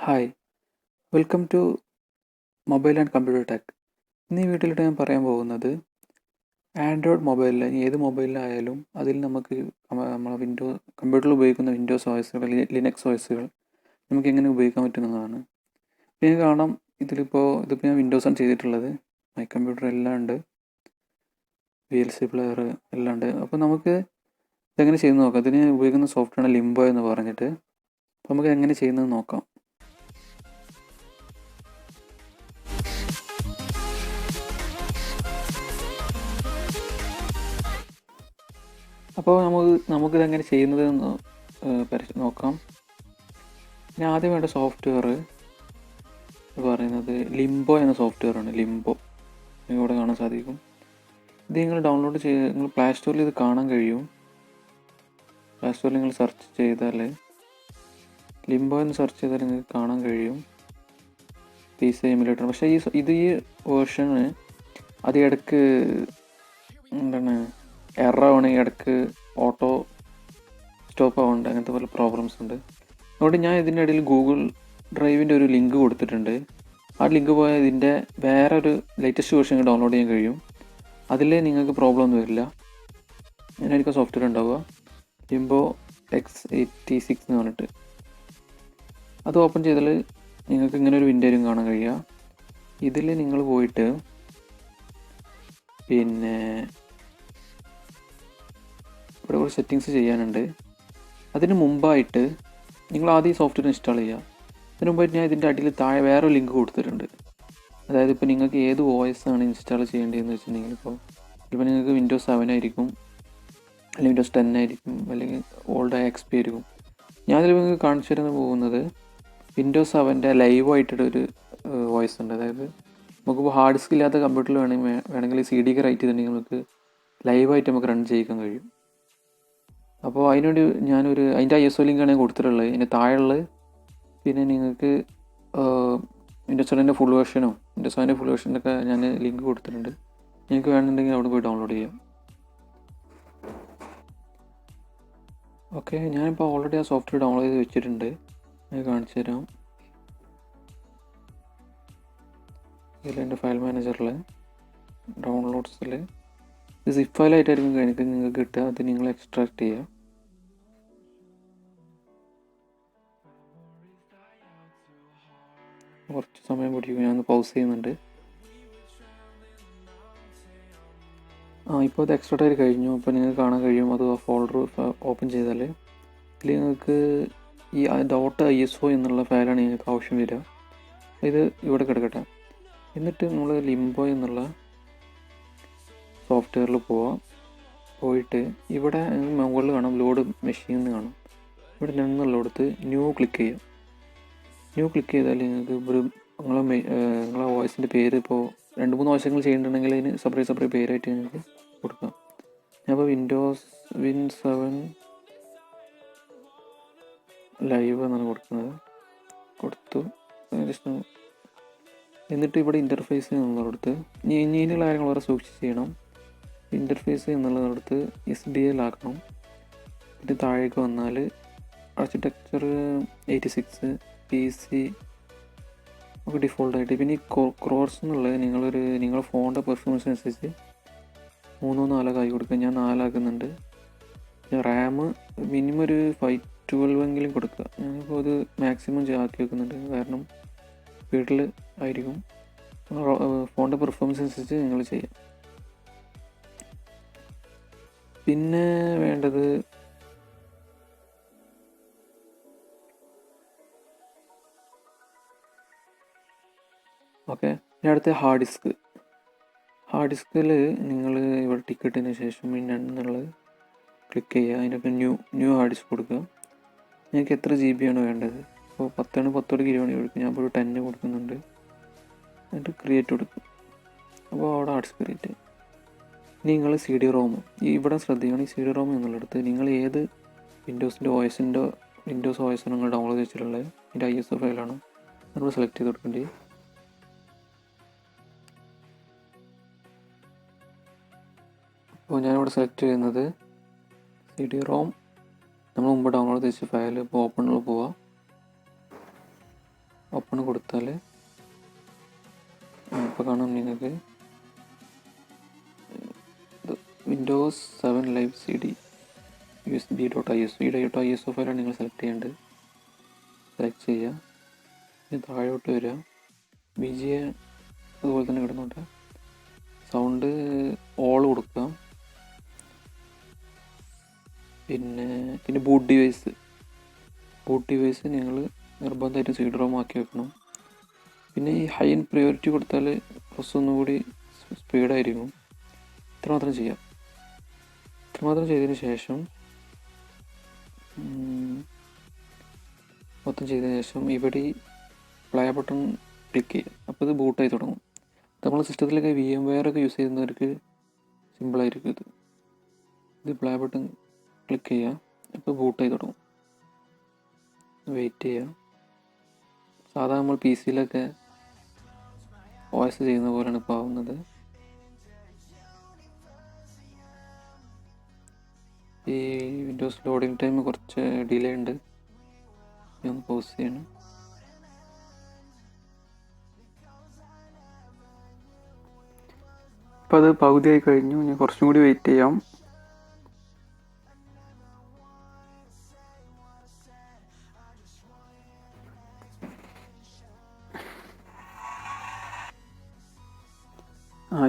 Hi, welcome to mobile and computer tech. ഇന്ന് ഈ വീട്ടിലിട്ട് ഞാൻ പറയാൻ പോകുന്നത് ആൻഡ്രോയിഡ് മൊബൈലിൽ ഏത് മൊബൈലിലായാലും അതിൽ നമുക്ക് നമ്മളെ കമ്പ്യൂട്ടറിൽ ഉപയോഗിക്കുന്ന വിൻഡോസ് OSകൾ, ലിനക്സ് OSകൾ നമുക്ക് എങ്ങനെ ഉപയോഗിക്കാൻ പറ്റുന്നതാണ്. പിന്നെ കാണാം ഇതിപ്പോൾ ഞാൻ വിൻഡോസാണ് ചെയ്തിട്ടുള്ളത്. മൈ കമ്പ്യൂട്ടർ എല്ലാം ഉണ്ട്, VLC പ്ലെയർ എല്ലാം ഉണ്ട്. അപ്പോൾ നമുക്ക് ഇതെങ്ങനെ ചെയ്യുന്നത് നോക്കാം. ഇതിന് ഉപയോഗിക്കുന്ന സോഫ്റ്റ്വെയറാണ് ലിംബോ എന്ന് പറഞ്ഞിട്ട്. അപ്പോൾ നമുക്ക് എങ്ങനെ ചെയ്യുന്നത് നോക്കാം. അപ്പോൾ നമുക്കിതെങ്ങനെ ചെയ്യുന്നതെന്ന് നോക്കാം. ഇനി ആദ്യം വേണ്ട സോഫ്റ്റ്വെയർ പറയുന്നത് ലിംബോ എന്ന സോഫ്റ്റ്വെയറാണ്. ലിംബോ ഇവിടെ കാണാൻ സാധിക്കും. ഇത് നിങ്ങൾ ഡൗൺലോഡ് ചെയ്ത് നിങ്ങൾ പ്ലേ സ്റ്റോറിൽ ഇത് കാണാൻ കഴിയും. പ്ലേ സ്റ്റോറിൽ നിങ്ങൾ സെർച്ച് ചെയ്താൽ ലിംബോ എന്ന് സെർച്ച് ചെയ്താൽ നിങ്ങൾക്ക് കാണാൻ കഴിയും. PC Emulator. പക്ഷേ ഈ വേർഷന് അത് ഇടയ്ക്ക് എന്താണ് എററാവണമെങ്കിൽ ഇടയ്ക്ക് ഓട്ടോ സ്റ്റോപ്പ് ആവുന്നുണ്ട്. അങ്ങനത്തെ പല പ്രോബ്ലംസ് ഉണ്ട്. അതുകൊണ്ട് ഞാൻ ഇതിൻ്റെ ഇടയിൽ ഗൂഗിൾ ഡ്രൈവിൻ്റെ ഒരു ലിങ്ക് കൊടുത്തിട്ടുണ്ട്. ആ ലിങ്ക് പോയാൽ ഇതിൻ്റെ വേറൊരു ലേറ്റസ്റ്റ് വേർഷൻ ഡൗൺലോഡ് ചെയ്യാൻ കഴിയും. അതിൽ നിങ്ങൾക്ക് പ്രോബ്ലം ഒന്നും വരില്ല. അങ്ങനെയായിരിക്കും സോഫ്റ്റ്വെയർ ഉണ്ടാവുക. ലിംബോ X86 എന്ന് പറഞ്ഞിട്ട് അത് ഓപ്പൺ ചെയ്താൽ നിങ്ങൾക്ക് ഇങ്ങനെ ഒരു വിൻഡോയും കാണാൻ കഴിയുക. ഇതിൽ നിങ്ങൾ പോയിട്ട് പിന്നെ ഇവിടെ കുറച്ച് സെറ്റിങ്സ് ചെയ്യാനുണ്ട്. അതിന് മുമ്പായിട്ട് നിങ്ങൾ ആദ്യം ഈ സോഫ്റ്റ്വെയർ ഇൻസ്റ്റാൾ ചെയ്യുക. അതിന് മുമ്പായിട്ട് ഞാൻ ഇതിൻ്റെ അടിയിൽ താഴെ വേറൊരു ലിങ്ക് കൊടുത്തിട്ടുണ്ട്. അതായത് ഇപ്പോൾ നിങ്ങൾക്ക് ഏത് OS ആണ് ഇൻസ്റ്റാൾ ചെയ്യേണ്ടതെന്ന് വെച്ചിട്ടുണ്ടെങ്കിൽ ഇപ്പോൾ നിങ്ങൾക്ക് Windows 7 ആയിരിക്കും, അല്ലെങ്കിൽ Windows 10 ആയിരിക്കും, അല്ലെങ്കിൽ ഓൾഡ് XP ആയിരിക്കും. ഞാനിതിൽ നിങ്ങൾക്ക് കാണിച്ചു തരാൻ പോകുന്നത് Windows 7 ലൈവായിട്ടൊരു OS ഉണ്ട്. അതായത് നമുക്കിപ്പോൾ ഹാർഡ് ഡിസ്ക് ഇല്ലാത്ത കമ്പ്യൂട്ടറിൽ വേണമെങ്കിൽ CD റൈറ്റ് ചെയ്തിട്ടുണ്ടെങ്കിൽ നമുക്ക് ലൈവായിട്ട് നമുക്ക് റൺ ചെയ്യിക്കാൻ കഴിയും. അപ്പോൾ അതിനുവേണ്ടി അതിൻ്റെ ISO ലിങ്കാണ് ഞാൻ കൊടുത്തിട്ടുള്ളത്. ഇതിൻ്റെ താഴെയുള്ളത് പിന്നെ നിങ്ങൾക്ക് വിൻഡോസ് 7 ഫുൾ വേർഷനോ വിൻഡോസ് 7 ഫുൾ വേർഷനൊക്കെ ഞാൻ ലിങ്ക് കൊടുത്തിട്ടുണ്ട്. നിങ്ങൾക്ക് വേണമെന്നുണ്ടെങ്കിൽ അവിടെ പോയി ഡൗൺലോഡ് ചെയ്യാം. ഓക്കെ, ഞാനിപ്പോൾ ഓൾറെഡി ആ സോഫ്റ്റ്വെയർ ഡൗൺലോഡ് ചെയ്ത് വെച്ചിട്ടുണ്ട്. ഞാൻ കാണിച്ചു തരാം. ഇതിൽ എൻ്റെ ഫയൽ മാനേജറിൽ ഡൗൺലോഡ്സിൽ ഇത് സിപ്പ് ഫയലായിട്ടായിരിക്കും നിങ്ങൾക്ക് കിട്ടുക. അത് നിങ്ങൾ എക്സ്ട്രാക്ട് ചെയ്യുക. കുറച്ച് സമയം പിടിക്കും. ഞാനൊന്ന് പൗസ് ചെയ്യുന്നുണ്ട്. ഇപ്പോൾ അത് എക്സ്ട്രാക്ട് ആയി കഴിഞ്ഞു. അപ്പോൾ നിങ്ങൾക്ക് കാണാൻ കഴിയും. അത് ഫോൾഡർ ഓപ്പൺ ചെയ്താൽ ഇതിൽ നിങ്ങൾക്ക് ഈ .ISO എന്നുള്ള ഫയലാണ് നിങ്ങൾക്ക് ആവശ്യം വരിക. ഇത് ഇവിടെ കിടക്കട്ടെ. എന്നിട്ട് നമ്മൾ ലിംബോ എന്നുള്ള സോഫ്റ്റ്വെയറിൽ പോയിട്ട് ഇവിടെ മുകളിൽ കാണാം ലോഡ് മെഷീൻ എന്ന് കാണും. ഇവിടെ നിന്നുള്ളടത്ത് ന്യൂ ക്ലിക്ക് ചെയ്യാം. ന്യൂ ക്ലിക്ക് ചെയ്താൽ നിങ്ങൾക്ക് നിങ്ങളെ OSൻ്റെ പേര് ഇപ്പോൾ 2-3 ആവശ്യങ്ങൾ ചെയ്തിട്ടുണ്ടെങ്കിൽ അതിന് സെപ്പറേറ്റ് പേരായിട്ട് നിങ്ങൾക്ക് കൊടുക്കാം. ഞാനിപ്പോൾ Win 7 ലൈവ് എന്നാണ് കൊടുത്തു. എന്നിട്ട് ഇവിടെ ഇൻ്റർഫേസ് എന്നുള്ളടത്ത് ഇനിയുള്ള കാര്യങ്ങൾ വളരെ സൂക്ഷിച്ച് ചെയ്യണം. ഇൻ്റർഫേസ് എന്നുള്ളടത്ത് SDL ആക്കണം. പിന്നെ താഴേക്ക് വന്നാൽ ആർക്കിടെക്ചർ 86 PC ഒക്കെ ഡിഫോൾട്ടായിട്ട്. പിന്നെ ഈ ക്രോർസ് എന്നുള്ളത് നിങ്ങളുടെ ഫോണിൻ്റെ പെർഫോമൻസ് അനുസരിച്ച് 3-4 ആയി കൊടുക്കുക. ഞാൻ 4 ആക്കുന്നുണ്ട്. റാം മിനിമം ഒരു 512 എങ്കിലും കൊടുക്കുക. ഞാനിപ്പോൾ അത് മാക്സിമം ആക്കി വെക്കുന്നുണ്ട്. കാരണം വീട്ടിൽ ആയിരിക്കും. ഫോണിൻ്റെ പെർഫോമൻസ് അനുസരിച്ച് നിങ്ങൾ ചെയ്യാം. പിന്നെ വേണ്ടത് ഓക്കെ. ഇനി അടുത്ത ഹാർഡ് ഡിസ്കിൽ നിങ്ങൾ ഇവിടെ ടിക്കറ്റിന് ശേഷം പിന്നെ എന്നുള്ളത് ക്ലിക്ക് ചെയ്യുക. അതിനൊക്കെ ന്യൂ ഹാർഡ് ഡിസ്ക് കൊടുക്കുക. നിങ്ങൾക്ക് എത്ര GB ആണ് വേണ്ടത്? ഇപ്പോൾ 10 GB കൊടുക്കും. ഞാൻ ഇപ്പോൾ 10 കൊടുക്കുന്നുണ്ട്. എന്നിട്ട് ക്രിയേറ്റ് കൊടുക്കും. അപ്പോൾ അവിടെ ഹാർഡ് ഡിസ്ക് ക്രിയേറ്റ്. നിങ്ങൾ CD-ROM ഇവിടെ ശ്രദ്ധിക്കണം. ഈ CD-ROM എന്നുള്ളിടത്ത് നിങ്ങൾ ഏത് വിൻഡോസ് OS നിങ്ങൾ ഡൗൺലോഡ് ചെയ്തിട്ടുള്ളത് ഇതിൻ്റെ ISO ഫയലാണ് നമ്മൾ സെലക്ട് ചെയ്ത് കൊടുക്കേണ്ടത്. അപ്പോൾ ഞാനിവിടെ സെലക്ട് ചെയ്യുന്നത് CD-ROM നമ്മൾ മുമ്പ് ഡൗൺലോഡ് ചെയ്ത ഫയൽ. ഇപ്പോൾ ഓപ്പണിൽ പോവാം. ഓപ്പൺ കൊടുത്താൽ ഇപ്പോൾ കാണാം നിങ്ങൾക്ക് വിൻഡോസ് 7 ലൈവ് CD USB.ISO ഫയലാണ് നിങ്ങൾ സെലക്ട് ചെയ്യേണ്ടത്. സെലക്ട് ചെയ്യുക, ഇനി താഴോട്ട് വരിക, BGA അതുപോലെ തന്നെ കിടന്നോട്ടെ, സൗണ്ട് ഓൾ കൊടുക്കുക. പിന്നെ ബൂട്ട് ഡിവൈസ് നിങ്ങൾ നിർബന്ധമായിട്ടും CD-ROM ആക്കി വെക്കണം. പിന്നെ ഈ ഹൈ ആൻഡ് പ്രയോറിറ്റി കൊടുത്താൽ കുറച്ച് ഒന്നുകൂടി സ്പീഡായിരിക്കും. ഇത്രമാത്രം ചെയ്യാം. ഇത്രമാത്രം ചെയ്തതിന് ശേഷം ഇവിടെ പ്ലേ ബട്ടൺ ക്ലിക്ക് ചെയ്യുക. അപ്പോൾ ഇത് ബൂട്ടായി തുടങ്ങും. നമ്മൾ സിസ്റ്റത്തിലൊക്കെ VMware ഒക്കെ യൂസ് ചെയ്യുന്നവർക്ക് സിമ്പിളായിരിക്കും ഇത് പ്ലേ ബട്ടൺ ക്ലിക്ക് ചെയ്യുക. അപ്പോൾ ബൂട്ടായി തുടങ്ങും. വെയിറ്റ് ചെയ്യുക. സാധാരണ നമ്മൾ PC-യിലൊക്കെ OS ചെയ്യുന്ന പോലെയാണ് ഇപ്പോൾ ആവുന്നത്. ഈ വിൻഡോസ് ലോഡിങ് ടൈം കുറച്ച് ഡിലേ ഉണ്ട്. ഞാൻ പോസ് ചെയ്യണം. ഇപ്പോൾ അത് പകുതിയായി കഴിഞ്ഞു. ഇനി കുറച്ചും കൂടി വെയിറ്റ് ചെയ്യാം.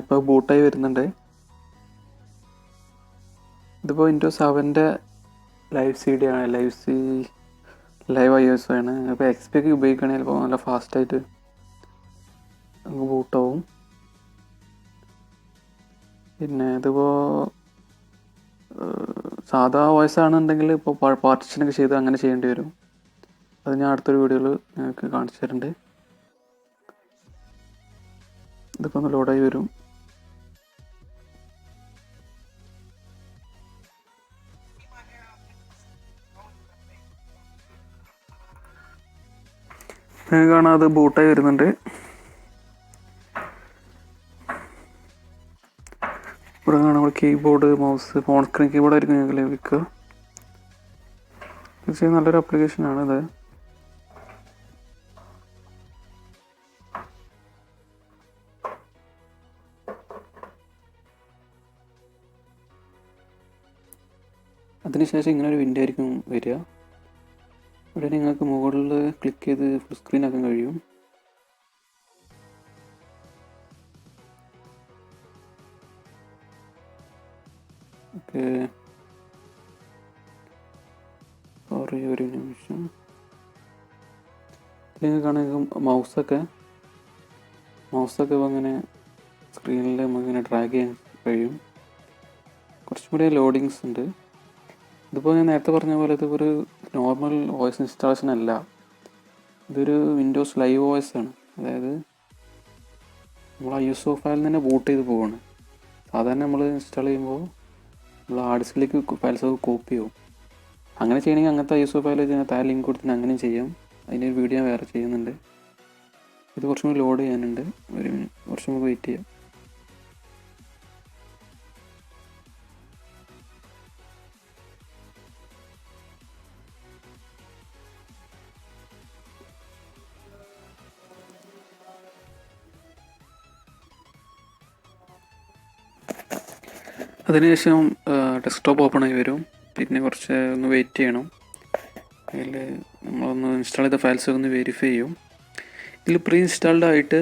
ഇപ്പോൾ ബൂട്ടായി വരുന്നുണ്ട്. ഇതിപ്പോൾ വിൻഡോസ് 7 ലൈവ് CD ആണ്, ലൈവ് IOS ആണ്. അപ്പോൾ XP ഒക്കെ ഉപയോഗിക്കുകയാണെങ്കിൽ ചിലപ്പോൾ നല്ല ഫാസ്റ്റായിട്ട് നമുക്ക് ബൂട്ടാവും. പിന്നെ ഇതിപ്പോൾ സാധാ OS ആണെന്നുണ്ടെങ്കിൽ ഇപ്പോൾ പാർട്ടിഷനൊക്കെ ചെയ്ത് അങ്ങനെ ചെയ്യേണ്ടി വരും. അത് ഞാൻ അടുത്തൊരു വീഡിയോയിൽ നിങ്ങൾക്ക് കാണിച്ചു തരുന്നുണ്ട്. ഇതിപ്പോൾ ഒന്ന് ലോഡായി വരും. നിങ്ങൾക്ക് കാണാം അത് ബൂട്ടായി വരുന്നുണ്ട്. ഇവിടെ കാണാം നമ്മൾ കീബോർഡ്, മൗസ്, ഫോൺ സ്ക്രീൻ കീബോർഡായിരിക്കും നിങ്ങൾക്ക് ലഭിക്കുക. തീർച്ചയായും നല്ലൊരു ആപ്ലിക്കേഷനാണ് ഇത്. അതിനുശേഷം ഇങ്ങനെ ഒരു വിൻഡോ ആയിരിക്കും വരിക. ഇവിടെ നിങ്ങൾക്ക് മുകളിൽ ക്ലിക്ക് ചെയ്ത് ഫുൾ സ്ക്രീൻ ആക്കാൻ കഴിയും. ഓക്കെ, സോറി ഒരു നിമിഷം. നിങ്ങൾക്ക് കാണാൻ മൗസൊക്കെ അങ്ങനെ സ്ക്രീനിൽ നമുക്കിങ്ങനെ ഡ്രാഗ് ചെയ്യാൻ കഴിയും. കുറച്ചും കൂടി ലോഡിങ്സ് ഉണ്ട്. ഇതിപ്പോൾ ഞാൻ നേരത്തെ പറഞ്ഞ പോലെ ഇത് ഒരു നോർമൽ OS ഇൻസ്റ്റാളേഷൻ അല്ല. ഇതൊരു വിൻഡോസ് ലൈവ് OS ആണ്. അതായത് നമ്മൾ ISO ഫയലിൽ തന്നെ ബൂട്ട് ചെയ്ത് പോവാണ്. സാധാരണ നമ്മൾ ഇൻസ്റ്റാൾ ചെയ്യുമ്പോൾ നമ്മൾ ഹാർഡ് ഡിസ്കിലേക്ക് ഫയൽസൊക്കെ കോപ്പി ചെയ്യും. അങ്ങനെ ചെയ്യണമെങ്കിൽ അങ്ങനത്തെ ISO ഫയൽ താഴെ ലിങ്ക് കൊടുത്തിട്ട് അങ്ങനെയും ചെയ്യാം. അതിൻ്റെ ഒരു വീഡിയോ വേറെ ചെയ്യുന്നുണ്ട്. ഇത് കുറച്ചും കൂടി ലോഡ് ചെയ്യാനുണ്ട്. ഒരു മിനിറ്റ്, കുറച്ചും കൂടി വെയിറ്റ് ചെയ്യാം. അതിനുശേഷം ഡെസ്ക്ടോപ്പ് ഓപ്പൺ ആയി വരും. പിന്നെ കുറച്ച് ഒന്ന് വെയിറ്റ് ചെയ്യണം. അതിൽ നമ്മളൊന്ന് ഇൻസ്റ്റാൾ ചെയ്ത ഫയൽസ് ഒന്ന് വെരിഫൈ ചെയ്യും. ഇതിൽ പ്രീ ഇൻസ്റ്റാൾഡ് ആയിട്ട്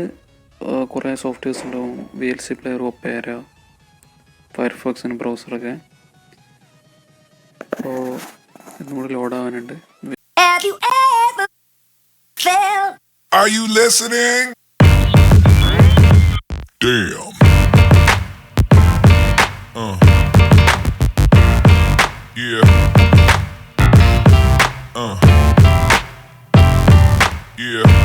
കുറേ സോഫ്റ്റ്വെയർസ് ഉണ്ടാവും. VLC പ്ലെയർ, ഒപ്പേര, ഫയർഫോക്സിന് ബ്രൗസറൊക്കെ. അപ്പോൾ ഇന്നുകൂടി ലോഡാവാനുണ്ട്. Are you listening? Damn. Yeah. Yeah.